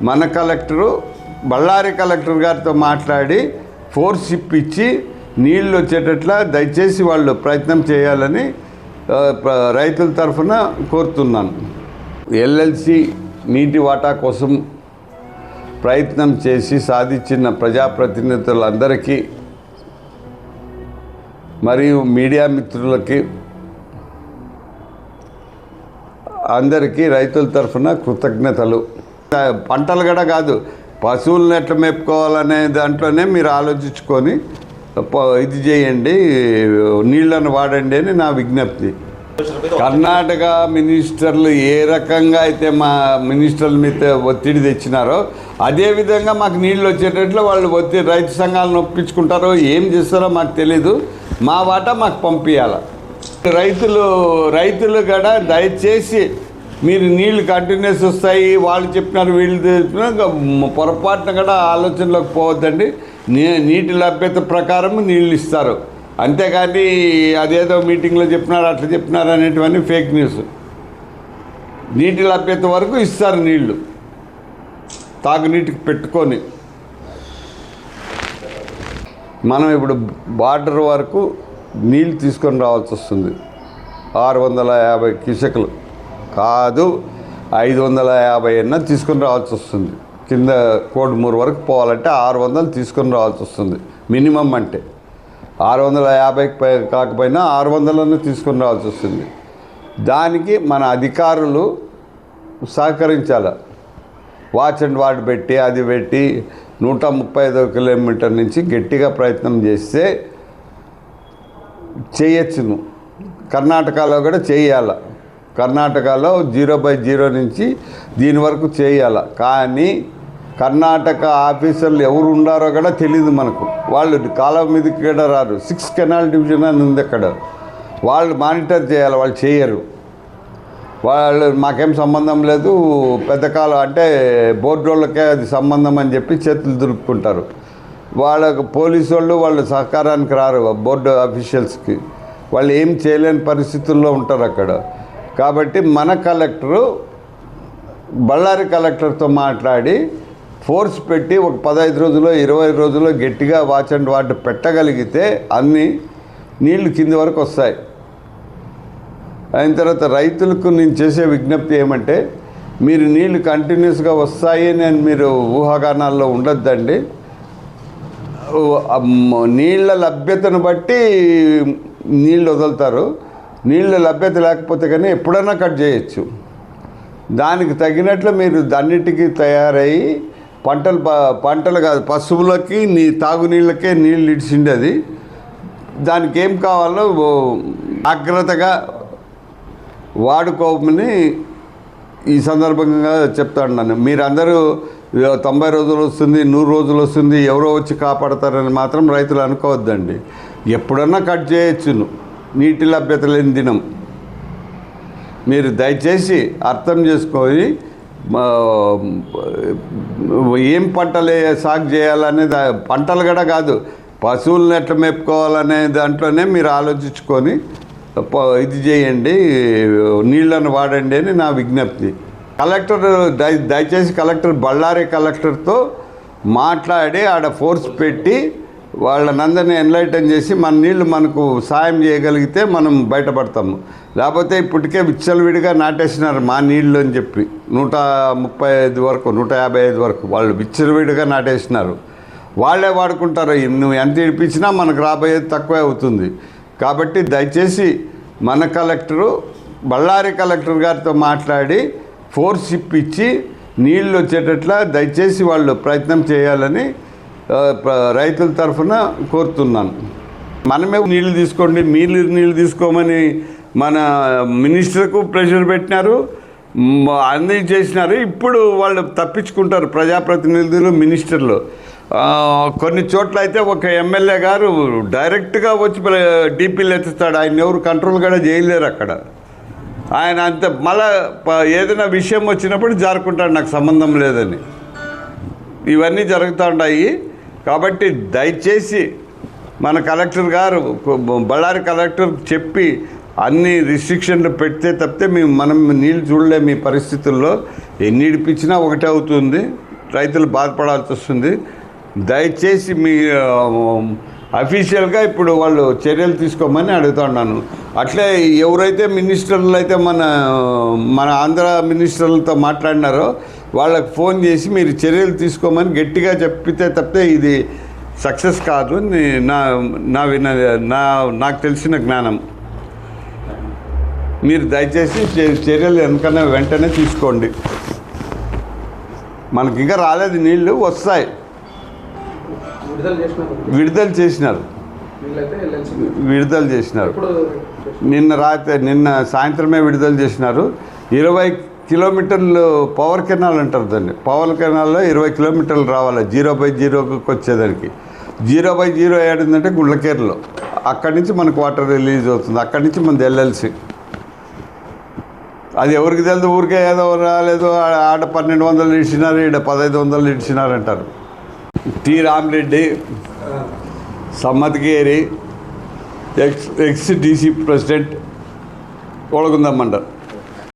మన collector Ballari collector గారితో మాట్లాడి ఫోర్స్ ఇప్పించి నీళ్ళు వచ్చేటట్లా దయచేసి వాళ్ళు ప్రయత్నం చేయాలని రైతుల తరఫున కోరుతున్నాను. ఎల్ఎల్సి నీటి వాటా కోసం ప్రయత్నం చేసి సాధించిన ప్రజాప్రతినిధులందరికీ మరియు మీడియా మిత్రులకి అందరికీ రైతుల తరఫున కృతజ్ఞతలు. పంటలు కూడా కాదు, పశువులను ఎట్లా మేపుకోవాలనే దాంట్లోనే మీరు ఆలోచించుకొని ఇది చేయండి, నీళ్లను వాడండి అని నా విజ్ఞప్తి. కర్ణాటక మినిస్టర్లు ఏ రకంగా అయితే మా మినిస్టర్ల మీద ఒత్తిడి తెచ్చినారో అదేవిధంగా మాకు నీళ్ళు వచ్చేటట్లు వాళ్ళు రైతు సంఘాలను ఒప్పించుకుంటారో ఏం చేస్తారో మాకు తెలీదు. మా వాటా మాకు పంపించాలి. రైతులు కూడా దయచేసి మీరు నీళ్ళు కంటిన్యూస్ వస్తాయి, వాళ్ళు చెప్పినారు వీళ్ళు చెప్పినారు పొరపాటున కూడా ఆలోచనలోకి పోవద్దండి. నీటి లభ్యత ప్రకారం నీళ్ళు ఇస్తారు, అంతేకాని అదేదో మీటింగ్లో చెప్పినారు అట్లా చెప్పినారు అనేటివన్నీ ఫేక్ న్యూస్. నీటి లభ్యత వరకు ఇస్తారు నీళ్ళు, తాగునీటికి పెట్టుకొని. మనం ఇప్పుడు బార్డర్ వరకు నీళ్ళు తీసుకొని రావాల్సి వస్తుంది. 650 క్యూసెక్లు కాదు, 550 అన్నా తీసుకొని రావాల్సి వస్తుంది. కింద కోడుమూరు వరకు పోవాలంటే 600 తీసుకొని రావాల్సి వస్తుంది మినిమం. అంటే 650 కాకపోయినా 600 తీసుకొని రావాల్సి వస్తుంది. దానికి మన అధికారులు సహకరించాలి. వాచ్ అండ్ వార్డ్ పెట్టి అది పెట్టి 135 కిలోమీటర్ నుంచి గట్టిగా ప్రయత్నం చేస్తే చేయొచ్చును. కర్ణాటకలో కూడా చేయాలి. కర్ణాటకలో 0/0 నుంచి దీని వరకు చేయాలి. కానీ కర్ణాటక ఆఫీసర్లు ఎవరు ఉండారో కూడా తెలియదు మనకు. వాళ్ళు కాలువ మీదకి కూడా రారు. 6 కెనాల్ డివిజన్ అని ఉంది అక్కడ. వాళ్ళు మానిటర్ చేయాలి, వాళ్ళు చేయరు. వాళ్ళు మాకేం సంబంధం లేదు, పెద్ద కాలం అంటే బోర్డు వాళ్ళకే అది సంబంధం అని చెప్పి చేతులు దులుపుకుంటారు. వాళ్ళకు పోలీసు వాళ్ళు సహకారానికి రారు. బోర్డు అఫీషియల్స్కి వాళ్ళు ఏం చేయలేని పరిస్థితుల్లో ఉంటారు అక్కడ. కాబట్టి మన కలెక్టరు బళ్ళారి కలెక్టర్తో మాట్లాడి ఫోర్స్ పెట్టి ఒక 15 రోజుల్లో 20 రోజుల్లో గట్టిగా వాచ్ అండ్ వార్డ్ పెట్టగలిగితే అన్ని నీళ్లు కింది వరకు వస్తాయి. అయిన తర్వాత రైతులకు నేను చేసే విజ్ఞప్తి ఏమంటే, మీరు నీళ్లు కంటిన్యూస్గా వస్తాయి అని మీరు ఊహాగానాల్లో ఉండొద్దండి. నీళ్ల లభ్యతను బట్టి నీళ్ళు వదులుతారు. నీళ్ళ లభ్యత లేకపోతే కానీ ఎప్పుడైనా కట్ చేయొచ్చు. దానికి తగినట్లు మీరు అన్నిటికీ తయారయ్యి పంటలు కాదు పశువులకి తాగునీళ్ళకే నీళ్ళు ఇడిచిండేది. దానికి ఏం కావాలో జాగ్రత్తగా వాడుకోమని ఈ సందర్భంగా చెప్తాను. మీరందరూ 90 రోజులు వస్తుంది, 100 రోజులు వస్తుంది, ఎవరో వచ్చి కాపాడతారని మాత్రం రైతులు అనుకోవద్దండి. ఎప్పుడన్నా కట్ చేయొచ్చును నీటి లభ్యత లేని దినం. మీరు దయచేసి అర్థం చేసుకొని ఏం పంటలు సాగు చేయాలనే పంటలు కూడా కాదు, పశువులను ఎట్లా మేపుకోవాలనే దాంట్లోనే మీరు ఆలోచించుకొని ఇది చేయండి, నీళ్లను వాడండి అని నా విజ్ఞప్తి. కలెక్టర్ దయచేసి బళ్ళారి కలెక్టర్తో మాట్లాడి ఆడ ఫోర్స్ పెట్టి వాళ్ళనందరినీ ఎన్లైటన్ చేసి మన నీళ్లు మనకు సాయం చేయగలిగితే మనం బయటపడతాము. లేకపోతే ఇప్పటికే విచ్చలవిడిగా నాటేసినారు మా నీళ్ళు అని చెప్పి 135 వరకు 155 వరకు వాళ్ళు విచ్చలవిడిగా నాటేసినారు. వాళ్ళే వాడుకుంటారు. నువ్వు ఎంత ఇడిపించినా మనకు రాబోయేది తక్కువే అవుతుంది. కాబట్టి దయచేసి మన కలెక్టరు బళ్ళారి కలెక్టర్ గారితో మాట్లాడి ఫోర్స్ ఇప్పించి నీళ్ళు వచ్చేటట్లా దయచేసి వాళ్ళు ప్రయత్నం చేయాలని రైతుల తరఫున కోరుతున్నాను. మనమే నీళ్ళు తీసుకోండి, మీరు నీళ్ళు తీసుకోమని మన మినిస్టర్కు ప్రెషర్ పెట్టినారు, అన్నీ చేసినారు. ఇప్పుడు వాళ్ళు తప్పించుకుంటారు ప్రజాప్రతినిధులు, మినిస్టర్లు. కొన్ని చోట్ల అయితే ఒక ఎమ్మెల్యే గారు డైరెక్ట్గా వచ్చి డీపీలు ఎత్తుతాడు. ఆయన ఎవరు కంట్రోల్ కూడా చేయలేరు అక్కడ. ఆయన అంత మళ్ళా ఏదైనా విషయం వచ్చినప్పుడు జారుకుంటాడు, నాకు సంబంధం లేదని. ఇవన్నీ జరుగుతూ ఉంటాయి. కాబట్టి దయచేసి మన కలెక్టర్ గారు బళ్ళారి కలెక్టర్ చెప్పి అన్ని రిస్ట్రిక్షన్లు పెడితే తప్పితే మనం నీళ్ళు చూడలేము. ఈ పరిస్థితుల్లో ఎన్ని ఇడిపించినా ఒకటే అవుతుంది. రైతులు బాధపడాల్సి వస్తుంది. దయచేసి మీ అఫీషియల్గా ఇప్పుడు వాళ్ళు చర్యలు తీసుకోమని అడుగుతున్నాను. అట్లే ఎవరైతే మినిస్టర్లు అయితే మన ఆంధ్ర మినిస్టర్లతో మాట్లాడినారో వాళ్ళకి ఫోన్ చేసి మీరు చర్యలు తీసుకోమని గట్టిగా చెప్పితే తప్పితే ఇది సక్సెస్ కాదు. నాకు తెలిసిన జ్ఞానం. మీరు దయచేసి చర్యలు ఎందుకన్నా వెంటనే తీసుకోండి. మనకి ఇంకా రాలేదు, నీళ్ళు వస్తాయి. విడుదల చేసినారు. నిన్న సాయంత్రమే విడుదల చేసినారు. 20 కిలోమీటర్లు పవర్ కెనాల్ అంటారు దాన్ని. పవర్ కెనాల్లో 20 కిలోమీటర్లు రావాలి 0/0కి వచ్చేదానికి. 0/0 ఏడుందంటే గుండ్లకేరులో. అక్కడి నుంచి మనకు వాటర్ రిలీజ్ అవుతుంది. అక్కడి నుంచి మనది ఎల్ఎల్సి. అది ఎవరికి తెలుసు, ఊరికే ఏదో రాలేదు, ఆడ 1200 ఇచ్చినారు, ఈడ 1500 ఇచ్చినారు అంటారు. T Ramireddy, Sammatigeri, ex DC president, Olagunda mandal.